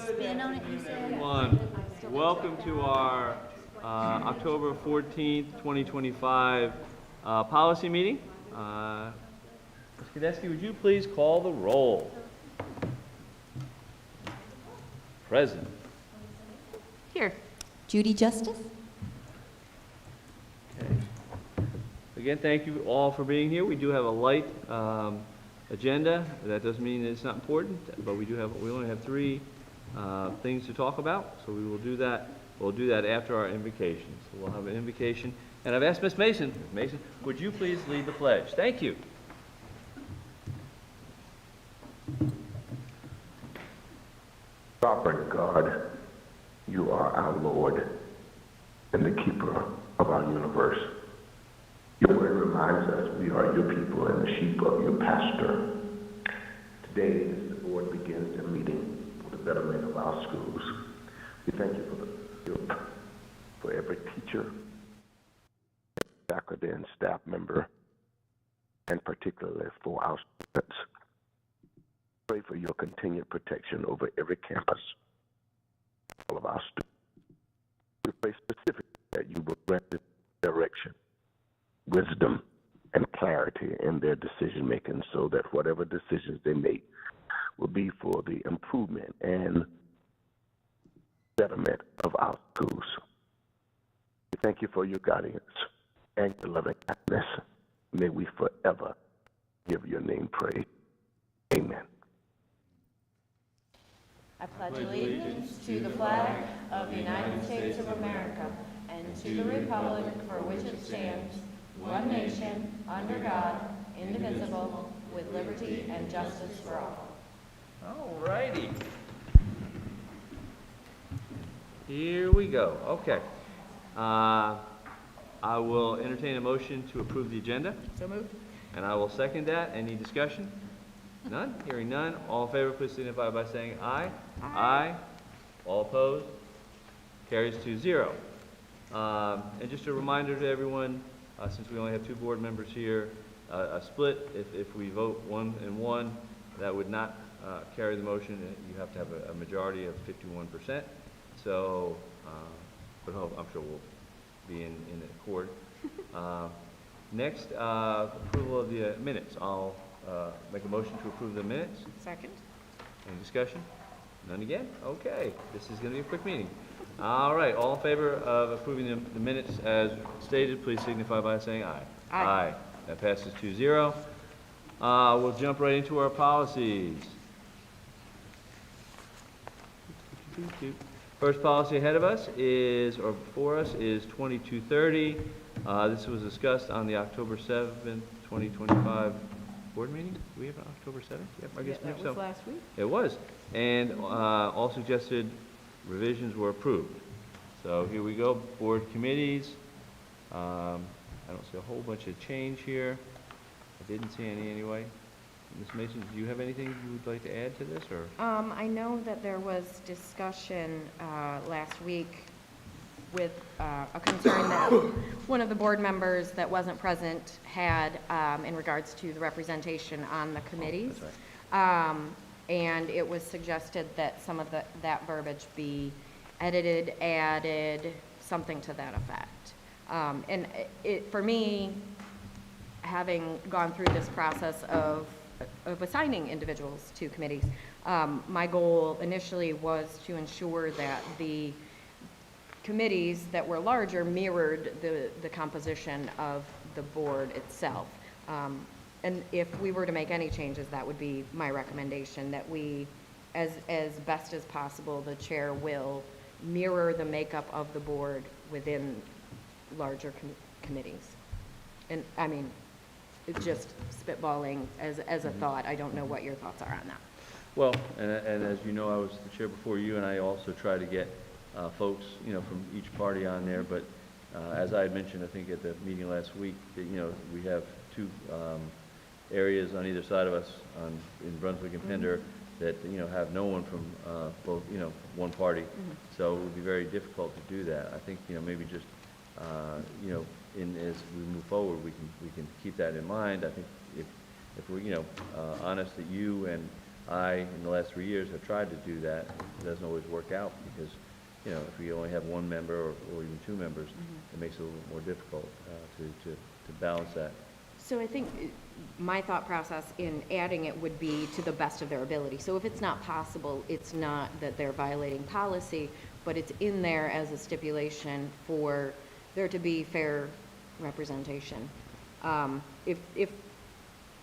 spin on it, you said? Everyone, welcome to our October 14th, 2025 policy meeting. Ms. Kadesky, would you please call the roll? Present. Here. Judy Justice? Okay. Again, thank you all for being here. We do have a light agenda. That doesn't mean it's not important, but we only have three things to talk about, so we will do that. We'll do that after our invocation. So we'll have an invocation. And I've asked Ms. Mason. Ms. Mason, would you please lead the pledge? Thank you. Sovereign God, you are our Lord and the keeper of our universe. Your word reminds us we are your people and the sheep of your pasture. Today, as the board begins their meeting for the betterment of our schools, we thank you for every teacher, faculty, and staff member, and particularly for our students. Pray for your continued protection over every campus, all of our students. We pray specifically that you will grant them direction, wisdom, and clarity in their decision making so that whatever decisions they make will be for the improvement and betterment of our schools. We thank you for your guidance and your loving kindness. May we forever give your name praise. Amen. I pledge allegiance to the flag of the United States of America and to the republic for which it stands, one nation, under God, indivisible, with liberty and justice for all. All righty. Here we go. Okay. I will entertain a motion to approve the agenda. So moved. And I will second that. Any discussion? None? Hearing none. All in favor, please signify by saying aye. Aye. All opposed? Carries 2-0. And just a reminder to everyone, since we only have two board members here, a split, if we vote 1 and 1, that would not carry the motion. You have to have a majority of 51%. So, but I'm sure we'll be in accord. Next, approval of the minutes. I'll make a motion to approve the minutes. Second. Any discussion? None again? Okay. This is going to be a quick meeting. All right. All in favor of approving the minutes as stated, please signify by saying aye. Aye. That passes 2-0. We'll jump right into our policies. First policy ahead of us is, or before us, is 2230. This was discussed on the October 7th, 2025 board meeting. Do we have an October 7th? Yep, I guess That was last week. it was. And all suggested revisions were approved. So here we go, board committees. I don't see a whole bunch of change here. I didn't see any anyway. Ms. Mason, do you have anything you would like to add to this, or? I know that there was discussion last week with a concern that one of the board members that wasn't present had in regards to the representation on the committees. That's right. And it was suggested that some of that verbiage be edited, added, something to that effect. And for me, having gone through this process of assigning individuals to committees, my goal initially was to ensure that the committees that were larger mirrored the composition of the board itself. And if we were to make any changes, that would be my recommendation, that we, as best as possible, the chair will mirror the makeup of the board within larger committees. And I mean, it's just spitballing as a thought. I don't know what your thoughts are on that. Well, and as you know, I was the chair before you, and I also try to get folks, from each party on there. But as I had mentioned, I think at the meeting last week, that, we have two areas on either side of us in Brunswick and Pender that, have no one from both, one party. So it would be very difficult to do that. I think, maybe just, as we move forward, we can keep that in mind. I think if we're, honest that you and in the last 3 years, have tried to do that. It doesn't always work out because, if we only have one member or even two members, it makes it a little more difficult to balance that. So I think my thought process in adding it would be to the best of their ability. So if it's not possible, it's not that they're violating policy, but it's in there as a stipulation for there to be fair representation. If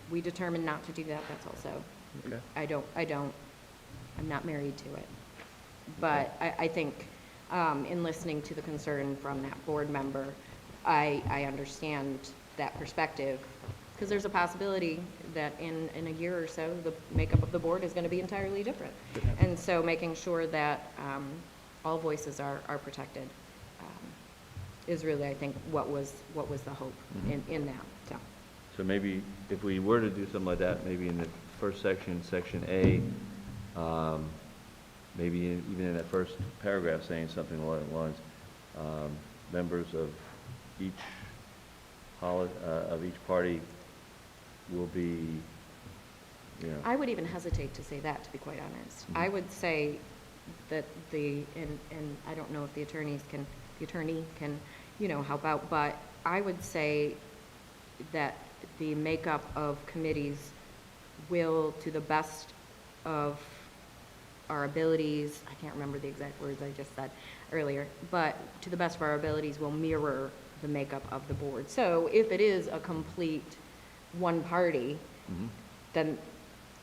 we determine not to do that, that's also, Okay. I'm not married to it. But I think in listening to the concern from that board member, I understand that perspective, because there's a possibility that in a year or so, the makeup of the board is going to be entirely different. And so making sure that all voices are protected is really, I think, what was the hope in that. So maybe if we were to do something like that, maybe in the first section, section A, maybe even in that first paragraph saying something along the lines, members of each party will be, I would even hesitate to say that, to be quite honest. I would say that and I don't know if the attorney can, help out, but I would say that the makeup of committees will, to the best of our abilities, I can't remember the exact words I just said earlier, but to the best of our abilities will mirror the makeup of the board. So if it is a complete one party, then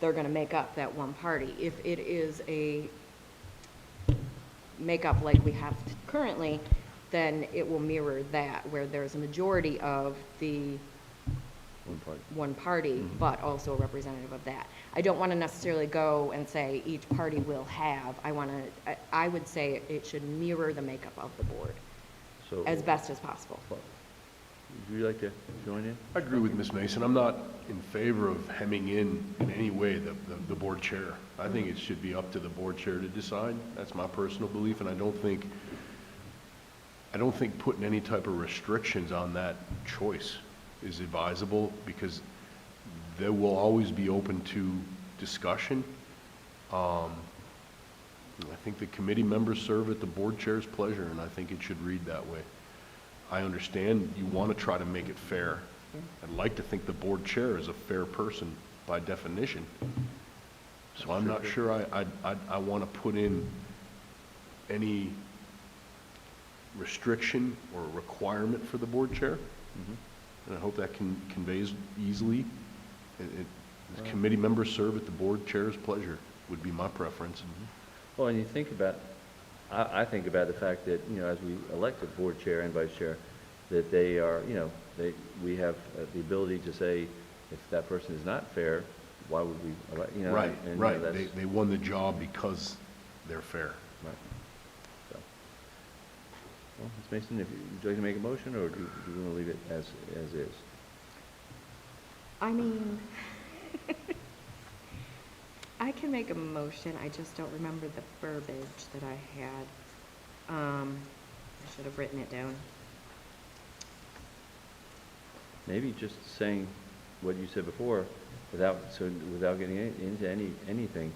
they're going to make up that one party. If it is a makeup like we have currently, then it will mirror that, where there's a majority of the one party, but also a representative of that. I don't want to necessarily go and say each party will have. I would say it should mirror the makeup of the board as best as possible. Would you like to join in? I agree with Ms. Mason. I'm not in favor of hemming in any way the board chair. I think it should be up to the board chair to decide. That's my personal belief, and I don't think putting any type of restrictions on that choice is advisable, because they will always be open to discussion. I think the committee members serve at the board chair's pleasure, and I think it should read that way. I understand you want to try to make it fair. I'd like to think the board chair is a fair person by definition. So I'm not sure I want to put in any restriction or requirement for the board chair. And I hope that conveys easily. Committee members serve at the board chair's pleasure would be my preference. Well, and you think about, I think about the fact that, as we elect a board chair and vice chair, that they are, we have the ability to say, if that person is not fair, why would we elect, Right, and, right. that's, They won the job because they're fair. right. So, well, Ms. Mason, if would you like to make a motion, or do you want to leave it as is? I mean, I can make a motion, I just don't remember the verbiage that I had. I should have written it down. Maybe just saying what you said before, without getting into anything,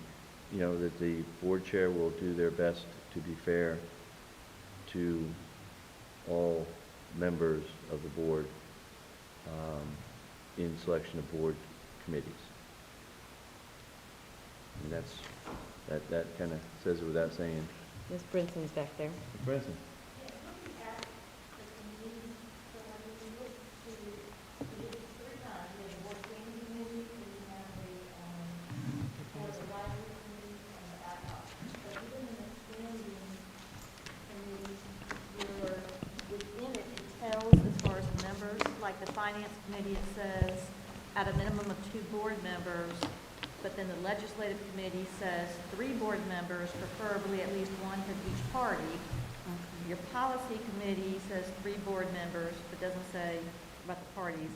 that the board chair will do their best to be fair to all members of the board in selection of board committees. And that kind of says it without saying. Ms. Brinson's back there. Branson. As far as the members, like the finance committee, it says at a minimum of 2 board members, but then the legislative committee says 3 board members, preferably at least 1 from each party. Your policy committee says 3 board members, but doesn't say about the parties.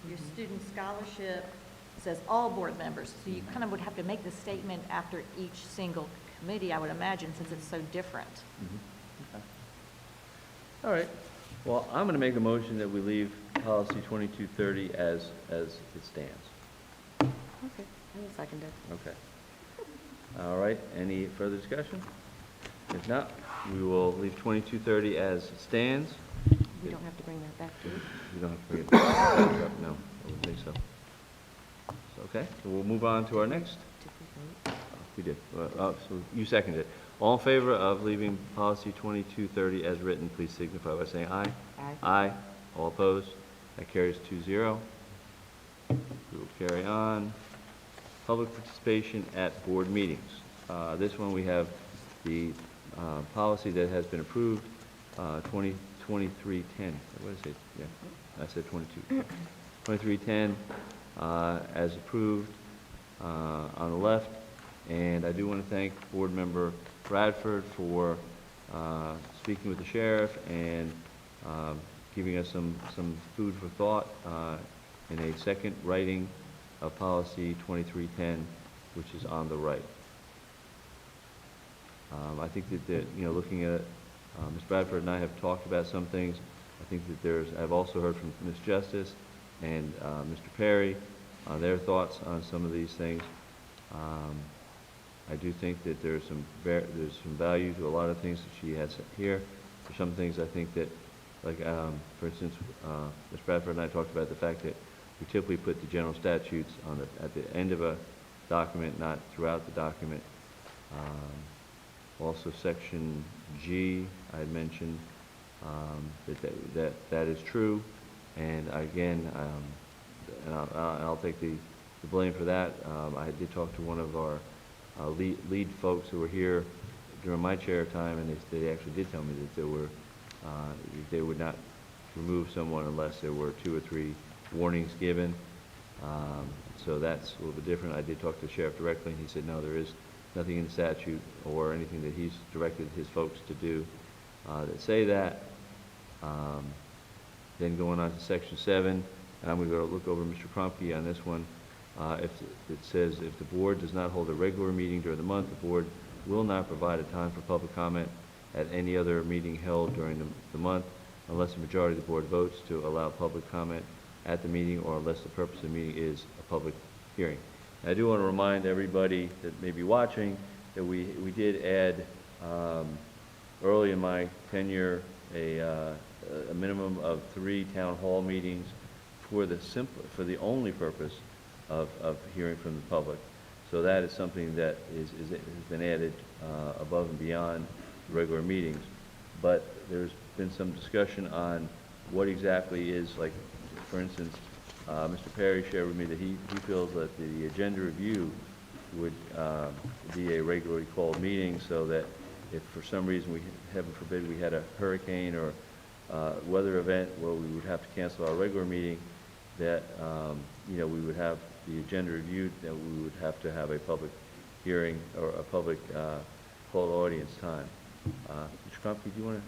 Your student scholarship says all board members. So you kind of would have to make the statement after each single committee, I would imagine, since it's so different. Okay. All right. Well, I'm going to make a motion that we leave policy 2230 as it stands. Okay, I will second it. Okay. All right, any further discussion? If not, we will leave 2230 as stands. We don't have to bring that back to you. We don't have to bring it back up, no, I wouldn't think so. So, okay, so we'll move on to our next. Did we vote? We did. So you seconded it. All in favor of leaving policy 2230 as written, please signify by saying aye. Aye. Aye. All opposed? That carries 2-0. We will carry on. Public participation at board meetings. This one we have the policy that has been approved, 2310. What did I say? Yeah, I said 22. 2310 as approved on the left. And I do want to thank Board Member Bradford for speaking with the sheriff and giving us some food for thought in a second writing of policy 2310, which is on the right. I think that looking at it, Ms. Bradford and I have talked about some things. I think that I've also heard from Ms. Justice and Mr. Perry on their thoughts on some of these things. I do think that there's some value to a lot of things that she has here. For some things, I think that, like, for instance, Ms. Bradford and I talked about the fact that we typically put the general statutes at the end of a document, not throughout the document. Also, Section G, I had mentioned that is true, and again, and I'll take the blame for that. I did talk to one of our lead folks who were here during my chair time, and they actually did tell me that they would not remove someone unless there were 2 or 3 warnings given. So that's a little bit different. I did talk to the sheriff directly, and he said, no, there is nothing in the statute or anything that he's directed his folks to do that say that. Then going on to Section 7, and I'm going to go look over Mr. Crumpke on this one. If it says, if the board does not hold a regular meeting during the month, the board will not provide a time for public comment at any other meeting held during the month unless the majority of the board votes to allow public comment at the meeting or unless the purpose of the meeting is a public hearing. And I do want to remind everybody that may be watching that we did add early in my tenure a minimum of 3 town hall meetings for the only purpose of hearing from the public. So that is something that has been added above and beyond regular meetings. But there's been some discussion on what exactly is, like, for instance, Mr. Perry shared with me that he feels that the agenda review would be a regularly called meeting, so that if for some reason heaven forbid, we had a hurricane or weather event where we would have to cancel our regular meeting, that we would have the agenda reviewed, that we would have to have a public hearing or a public called audience time. Mr. Crumpke, do you want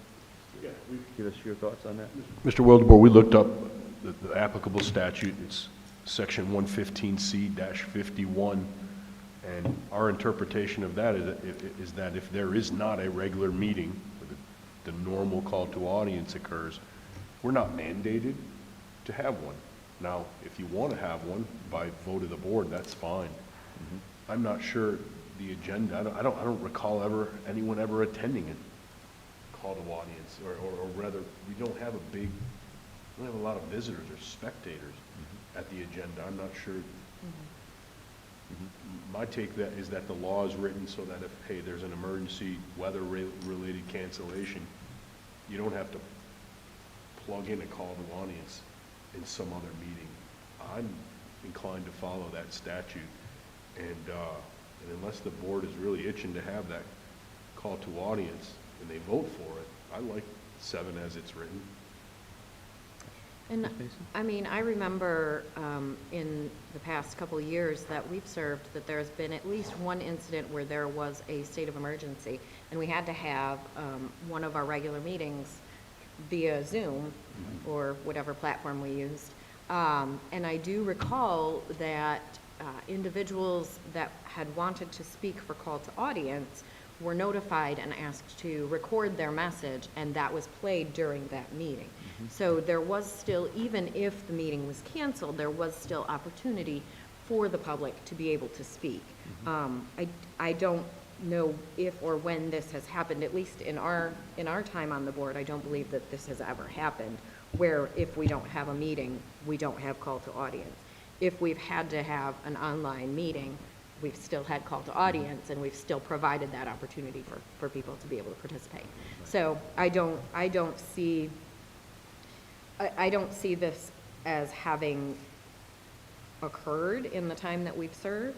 to give us your thoughts on that? Mr. Wildebohr, we looked up the applicable statute. It's section 115C-51, and our interpretation of that is that if there is not a regular meeting, the normal call to audience occurs, we're not mandated to have one. Now, if you want to have one by vote of the board, that's fine. Mm-hmm. I'm not sure the agenda. I don't recall anyone ever attending a call to audience, or rather, we don't have a lot of visitors or spectators at the agenda. I'm not sure. My take is that the law is written so that if, hey, there's an emergency weather-related cancellation, you don't have to plug in a call to audience in some other meeting. I'm inclined to follow that statute, and unless the board is really itching to have that call to audience and they vote for it, I like 7 as it's written. And I mean, I remember in the past couple of years that we've served that there's been at least one incident where there was a state of emergency, and we had to have one of our regular meetings via Zoom or whatever platform we used. And I do recall that individuals that had wanted to speak for call to audience were notified and asked to record their message, and that was played during that meeting. So there was still, even if the meeting was canceled, there was still opportunity for the public to be able to speak. I don't know if or when this has happened, at least in our time on the board, I don't believe that this has ever happened, where if we don't have a meeting, we don't have call to audience. If we've had to have an online meeting, we've still had call to audience, and we've still provided that opportunity for people to be able to participate. So I don't see this as having occurred in the time that we've served.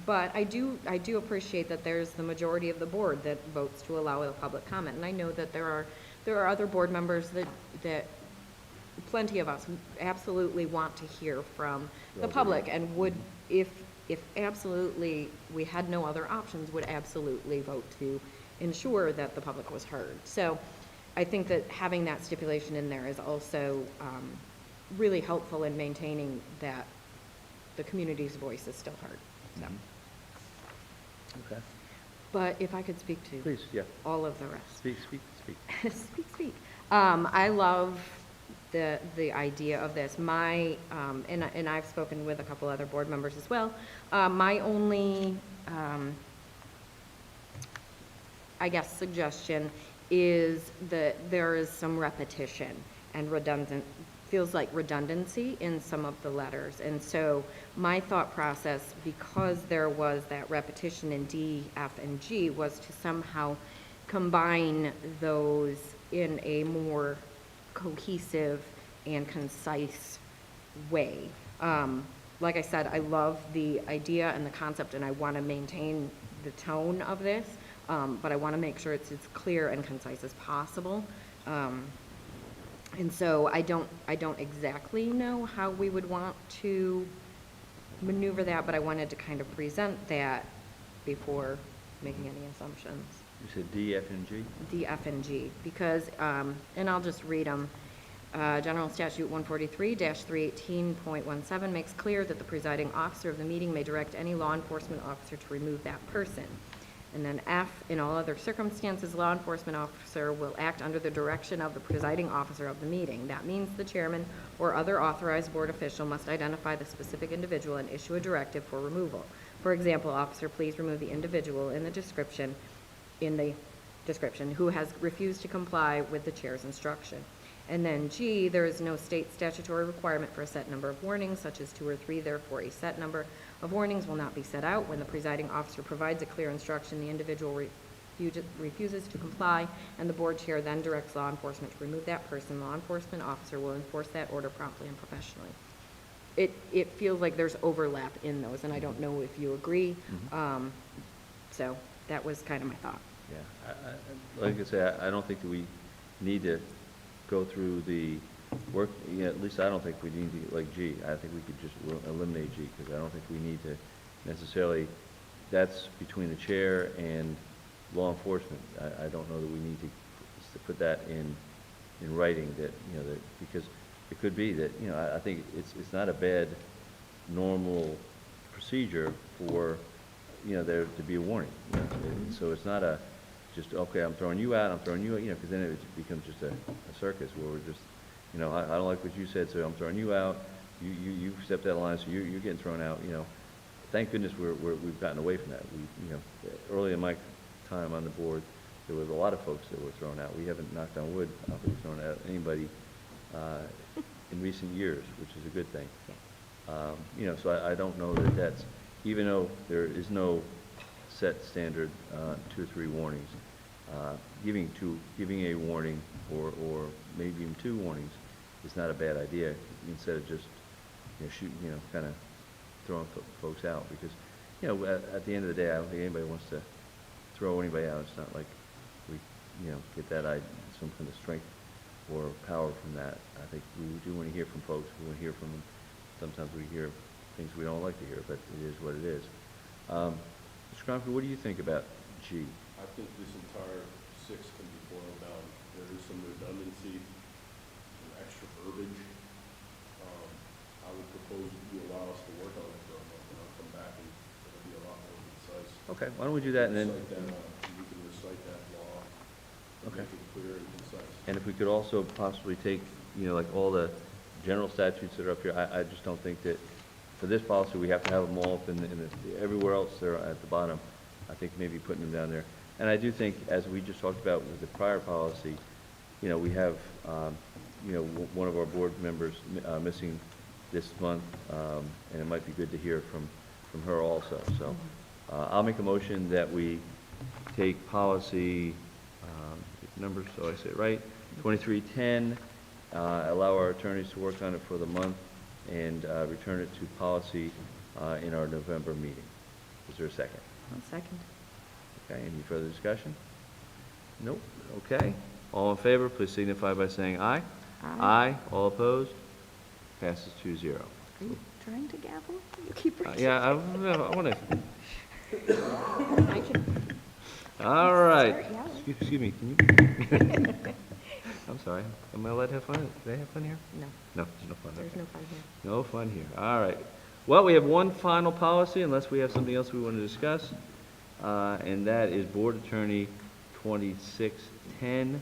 But I do appreciate that there's the majority of the board that votes to allow a public comment. And I know that there are other board members that plenty of us absolutely want to hear from the public, and would, if absolutely we had no other options, would absolutely vote to ensure that the public was heard. So I think that having that stipulation in there is also really helpful in maintaining that the community's voice is still heard. So. Okay. But if I could speak to Please, yeah. all of the rest. Speak. Speak. I love the idea of this. And I've spoken with a couple other board members as well. My only, I guess, suggestion is that there is some repetition and feels like redundancy in some of the letters. And so my thought process, because there was that repetition in D, F, and G, was to somehow combine those in a more cohesive and concise way. Like I said, I love the idea and the concept, and I want to maintain the tone of this, but I want to make sure it's as clear and concise as possible. And so I don't exactly know how we would want to maneuver that, but I wanted to kind of present that before making any assumptions. You said D, F, and G? D, F, and G, because, and I'll just read them. General Statute 143-318.17 makes clear that the presiding officer of the meeting may direct any law enforcement officer to remove that person. And then F, in all other circumstances, law enforcement officer will act under the direction of the presiding officer of the meeting. That means the chairman or other authorized board official must identify the specific individual and issue a directive for removal. For example, officer, please remove the individual in the description who has refused to comply with the chair's instruction. And then G, there is no state statutory requirement for a set number of warnings, such as 2 or 3. Therefore, a set number of warnings will not be set out. When the presiding officer provides a clear instruction, the individual refuses to comply, and the board chair then directs law enforcement to remove that person. Law enforcement officer will enforce that order promptly and professionally. It feels like there's overlap in those, and I don't know if you agree. So that was kind of my thought. Yeah, like I say, I don't think that we need to go through the work, at least I don't think we need to, like G. I think we could just eliminate G, because I don't think we need to necessarily, that's between the chair and law enforcement. I don't know that we need to put that in writing, that, that, because it could be that, I think it's not a bad normal procedure for, there to be a warning. So it's not just, okay, I'm throwing you out, because then it becomes just a circus where we're just, I don't like what you said, so I'm throwing you out, you stepped out of line, so you're getting thrown out, Thank goodness we've gotten away from that. Early in my time on the board, there was a lot of folks that were thrown out. We haven't, knocked on wood, I don't think we've thrown out anybody in recent years, which is a good thing. So I don't know that that's, even though there is no set standard 2 or 3 warnings, giving a warning or maybe even 2 warnings is not a bad idea, instead of just kind of throwing folks out, because at the end of the day, I don't think anybody wants to throw anybody out. It's not like we get that some kind of strength or power from that. I think we do want to hear from folks. We want to hear from them. Sometimes we hear things we don't like to hear, but it is what it is. Mr. Cromford, what do you think about G? I think this entire 6 can be boiled down. There is some redundancy, some extra verbiage. I would propose you allow us to work on it for a month, and I'll come back and it'll be a lot more concise. Okay, why don't we do that, and then, You can recite that law, okay. make it clear and concise. And if we could also possibly take, like all the general statutes that are up here, I just don't think that for this policy, we have to have them all up everywhere else they're at the bottom. I think maybe putting them down there. And I do think, as we just talked about with the prior policy, we have, one of our board members missing this month, and it might be good to hear from her also. So I'll make a motion that we take policy, get the numbers so I say it right, 2310, allow our attorneys to work on it for the month, and return it to policy in our November meeting. Is there a second? One second. Okay, any further discussion? Nope. Okay. All in favor, please signify by saying aye. Aye. All opposed? Passes 2-0. Are you trying to gavel? You keep reaching. Yeah, I want to. I can All right. start yelling. Excuse me, can you? I'm sorry. Am I allowed to have fun? Do they have fun here? No, No, there's no fun. there's Okay. no fun here. No fun here. All right. Well, we have one final policy, unless we have something else we want to discuss, and that is Board Attorney 2610.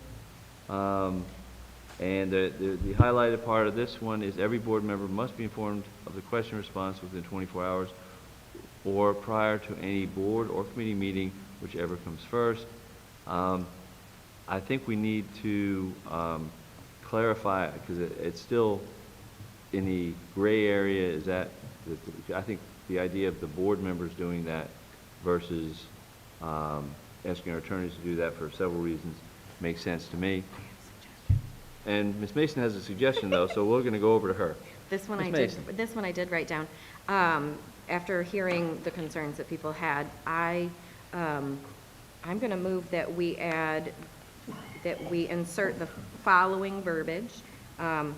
And the highlighted part of this one is every board member must be informed of the question response within 24 hours or prior to any board or committee meeting, whichever comes first. I think we need to clarify, because it's still in the gray area, is that, I think the idea of the board members doing that versus asking our attorneys to do that for several reasons makes sense to me. And Ms. Mason has a suggestion, though, so we're going to go over to her. This one Ms. I Mason. did, this one I did write down. After hearing the concerns that people had, I'm going to move that we insert the following verbiage, and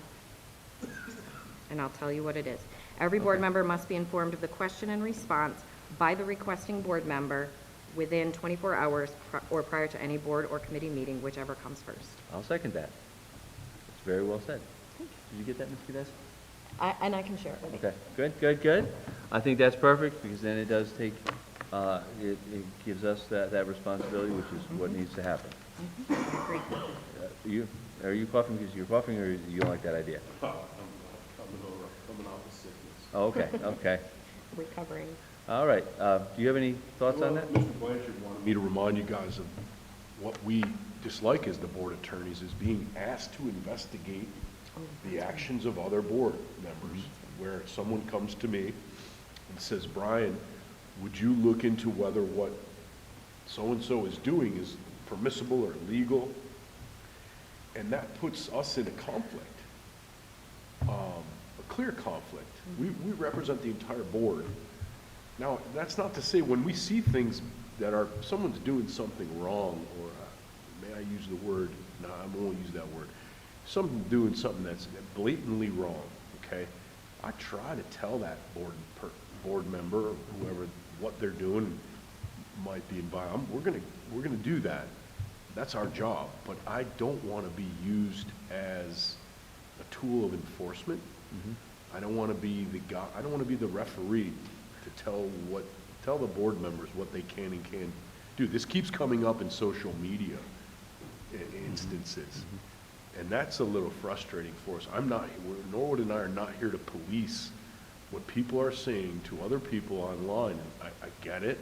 I'll tell you what it is. Every board member must be informed of the question and response by the requesting board member within 24 hours or prior to any board or committee meeting, whichever comes first. I'll second that. It's very well said. Did you get that, Ms. Cudess? And I can share it with you. Okay, good. I think that's perfect, because then it does take, it gives us that responsibility, which is what needs to happen. I agree. Are you coughing because you're coughing, or you don't like that idea? I'm coming off of sickness. Oh, okay, okay. Recovering. All right, do you have any thoughts on that? Mr. Blanchard wanted me to remind you guys of what we dislike as the board attorneys, is being asked to investigate the actions of other board members, where someone comes to me and says, Brian, would you look into whether what so-and-so is doing is permissible or legal? And that puts us in a conflict, a clear conflict. We represent the entire board. Now, that's not to say when we see things that are, someone's doing something wrong, or may I use the word, no, I won't use that word, someone doing something that's blatantly wrong, okay? I try to tell that board member, or whoever, what they're doing might be involved. We're gonna do that. That's our job, but I don't want to be used as a tool of enforcement. I don't want to be the guy, I don't want to be the referee to tell the board members what they can and can't do. This keeps coming up in social media instances, and that's a little frustrating for us. Norwood and I are not here to police what people are saying to other people online. And I get it.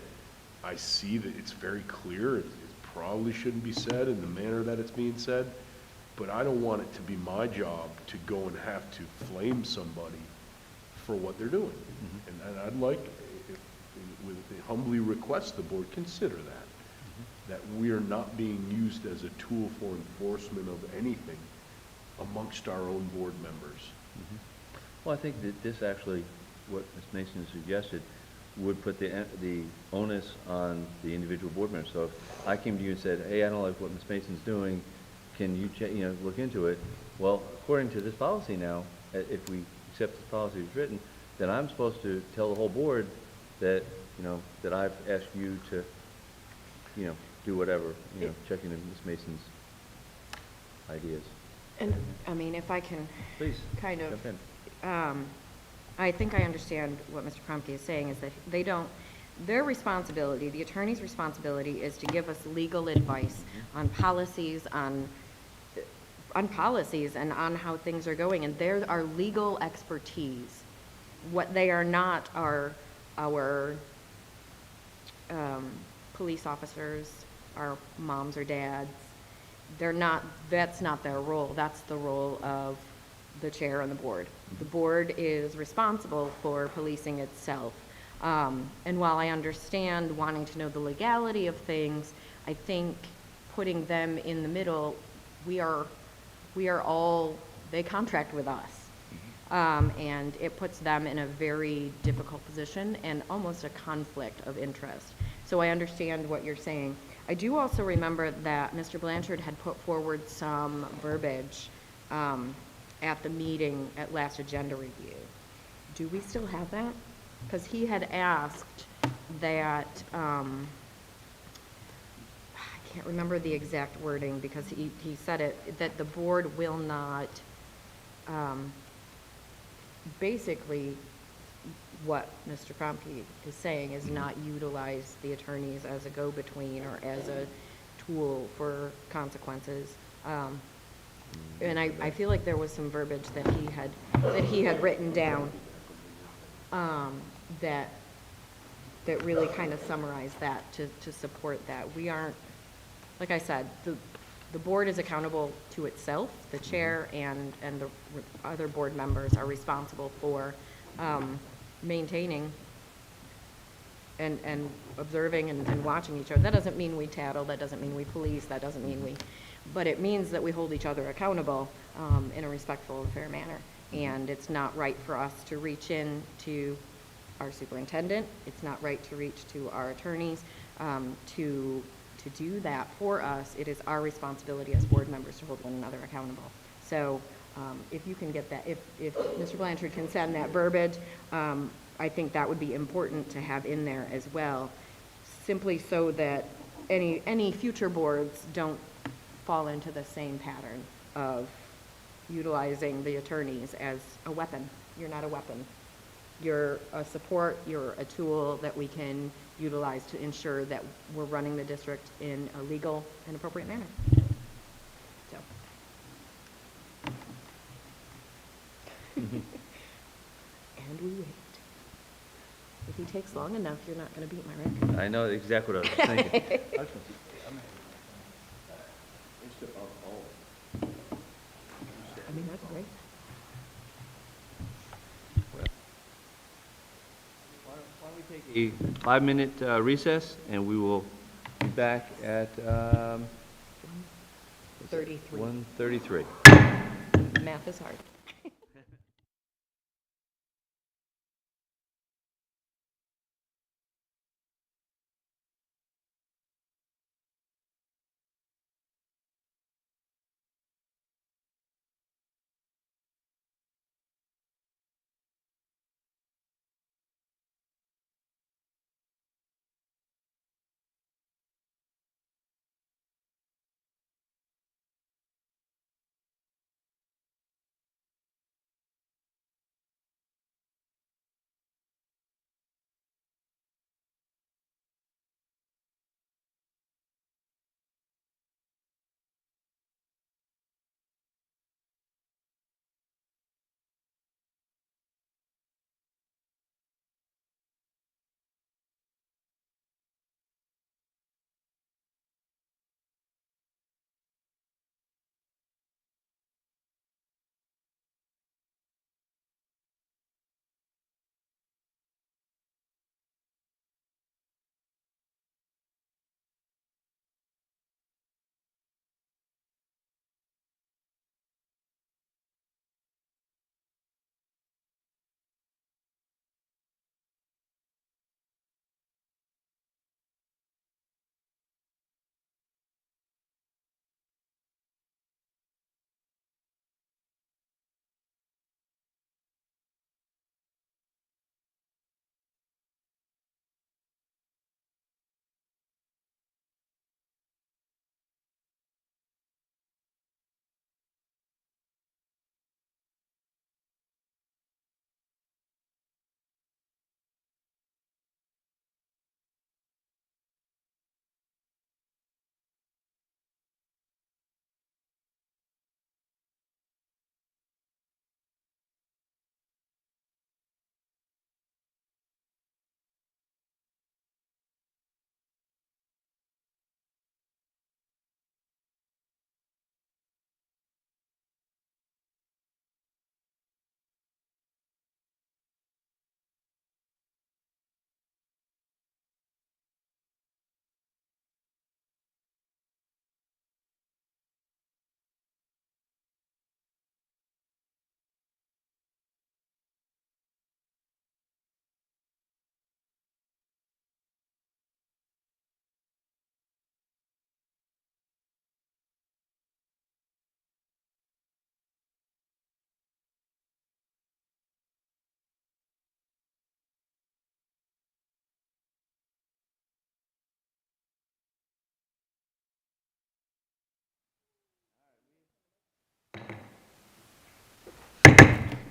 I see that it's very clear. It probably shouldn't be said in the manner that it's being said, but I don't want it to be my job to go and have to flame somebody for what they're doing. And I'd like, humbly request the board consider that we are not being used as a tool for enforcement of anything amongst our own board members. Well, I think that this actually, what Ms. Mason suggested, would put the onus on the individual board member. So if I came to you and said, hey, I don't like what Ms. Mason's doing, can you look into it? Well, according to this policy now, if we accept this policy as written, then I'm supposed to tell the whole board that, that I've asked you to, do whatever, checking into Ms. Mason's ideas. And, I mean, if I can Please, kind of, jump in. I think I understand what Mr. Krumke is saying, is that their responsibility, the attorney's responsibility, is to give us legal advice on policies, on policies and on how things are going, and they're our legal expertise. What they are not are our police officers, our moms or dads. They're not, that's not their role. That's the role of the chair and the board. The board is responsible for policing itself. And while I understand wanting to know the legality of things, I think putting them in the middle, we are all, they contract with us. And it puts them in a very difficult position and almost a conflict of interest. So I understand what you're saying. I do also remember that Mr. Blanchard had put forward some verbiage at the meeting at last agenda review. Do we still have that? Because he had asked that, I can't remember the exact wording because he said it, that the board will not, basically what Mr. Kromke is saying is not utilize the attorneys as a go-between or as a tool for consequences. And I feel like there was some verbiage that he had written down that really kind of summarized that to support that. We aren't, like I said, the board is accountable to itself. The chair and the other board members are responsible for maintaining and observing and watching each other. That doesn't mean we tattle, that doesn't mean we police, that doesn't mean but it means that we hold each other accountable in a respectful and fair manner. And it's not right for us to reach in to our superintendent, it's not right to reach to our attorneys to do that for us. It is our responsibility as board members to hold one another accountable. So if you can get that, if Mr. Blanchard can send that verbiage, I think that would be important to have in there as well, simply so that any future boards don't fall into the same pattern of utilizing the attorneys as a weapon. You're not a weapon. You're a support, you're a tool that we can utilize to ensure that we're running the district in a legal and appropriate manner. So. And we wait. If he takes long enough, you're not going to beat my record. I know exactly what I was thinking. I mean, that's great. Why don't we take a 5-minute recess, and we will be back at 33. 1:33. Math is hard.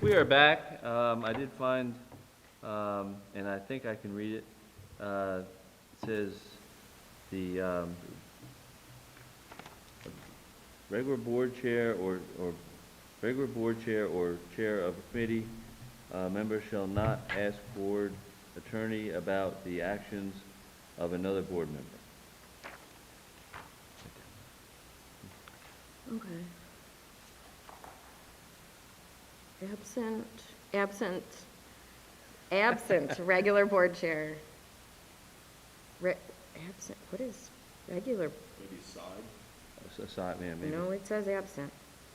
we are back. I did find, and I think I can read it. It says the regular board chair or regular board chair or chair of a committee member shall not ask board attorney about the actions of another board member. Okay. Absent regular board chair. Absent, what is regular? Maybe side? Aside, man, maybe. No, it says absent,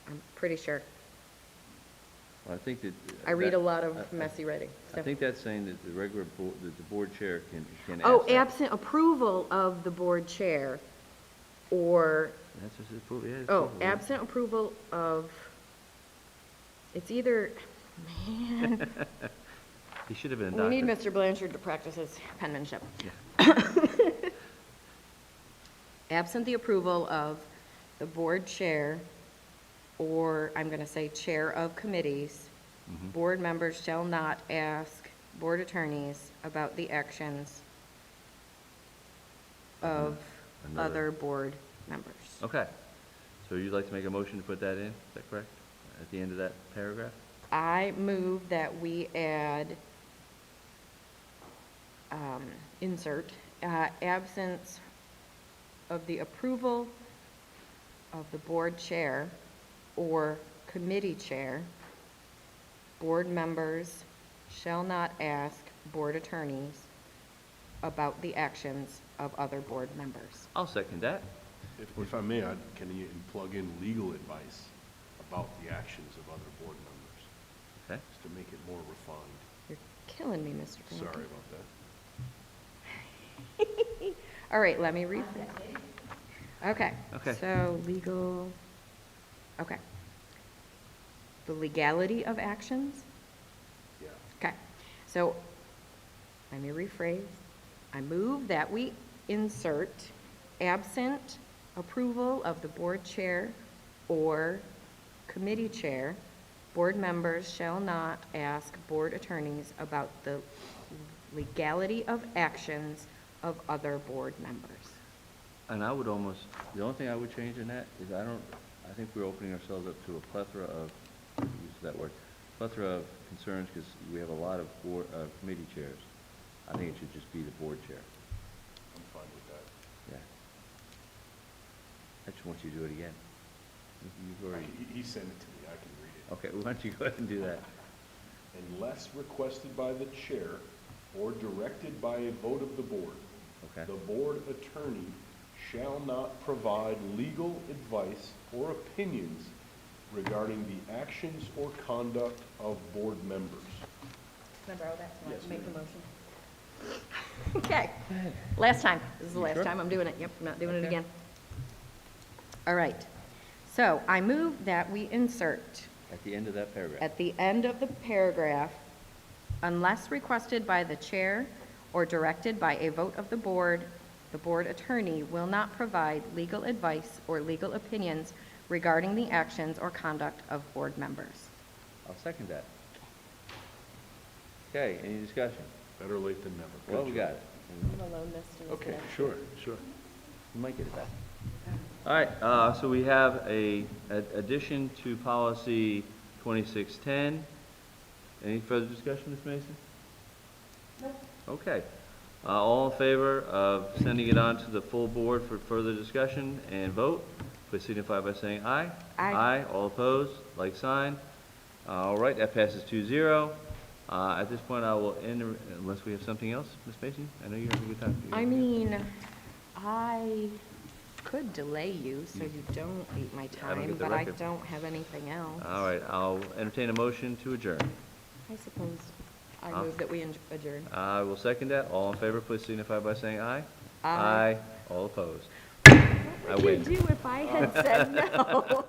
I'm pretty sure. Well, I think that. I read a that- lot of messy writing, I so. think that's saying that the regular board, that the board chair can ask Oh, that. absent approval of the board chair, or, That's just approval, yeah. it's oh, approval, yeah. absent approval of, it's either, man, He should have been a we doctor. need Mr. Blanchard to practice his penmanship. Absent the approval of the board chair, or I'm going to say chair of committees, Mhm. board members shall not ask board attorneys about the actions of Another- other board members. Okay. So you'd like to make a motion to put that in, is that correct? At the end of that paragraph? I move that we add, insert, absence of the approval of the board chair or committee chair, board members shall not ask board attorneys about the actions of other board members. I'll second that. If I may, can you plug in legal advice about the actions of other board members, Okay. just to make it more refined? You're killing me, Mr. Franklin. Sorry about that. All right, let me read that. Okay. Okay. So legal, okay. The legality of actions? Yeah. Okay. So let me rephrase. I move that we insert absent approval of the board chair or committee chair, board members shall not ask board attorneys about the legality of actions of other board members. And I would almost, the only thing I would change in that is I think we're opening ourselves up to a plethora of, use that word, plethora of concerns because we have a lot of board, committee chairs. I think it should just be the board chair. I'm fine with that. Yeah. I just want you to do it again. You've already, He sent it to me, I can read it. okay, why don't you go ahead and do that? Unless requested by the chair or directed by a vote of the board, Okay. the board attorney shall not provide legal advice or opinions regarding the actions or conduct of board members. Can I borrow that so I Yes, can make the ma'am. motion? Okay, last time. This is the You last sure? time I'm doing it. Yep, I'm not doing it Okay. again. All right. So I move that we insert At the end of that paragraph. at the end of the paragraph, unless requested by the chair or directed by a vote of the board attorney will not provide legal advice or legal opinions regarding the actions or conduct of board members. I'll second that. Okay, any discussion? Better late than never. Good Well, we got job. it. I'm gonna loan this to Okay, sure, sure. You might get it back. All right, so we have a addition to policy 2610. Any further discussion, Ms. Mason? No. Okay. All in favor of sending it on to the full board for further discussion and vote, please signify by saying aye. Aye. Aye, all opposed, like sign. All right, that passes 2-0. At this point, I will end, unless we have something else, Ms. Mason? I know you're having a good time. I mean, I could delay you so you don't eat my I don't time, get the but I record. don't have anything else. All right, I'll entertain a motion to adjourn. I suppose I Huh? move that we adjourn. I will second that. All in favor, please signify by saying aye. Aye. All opposed. What I would win. you do if I had said no?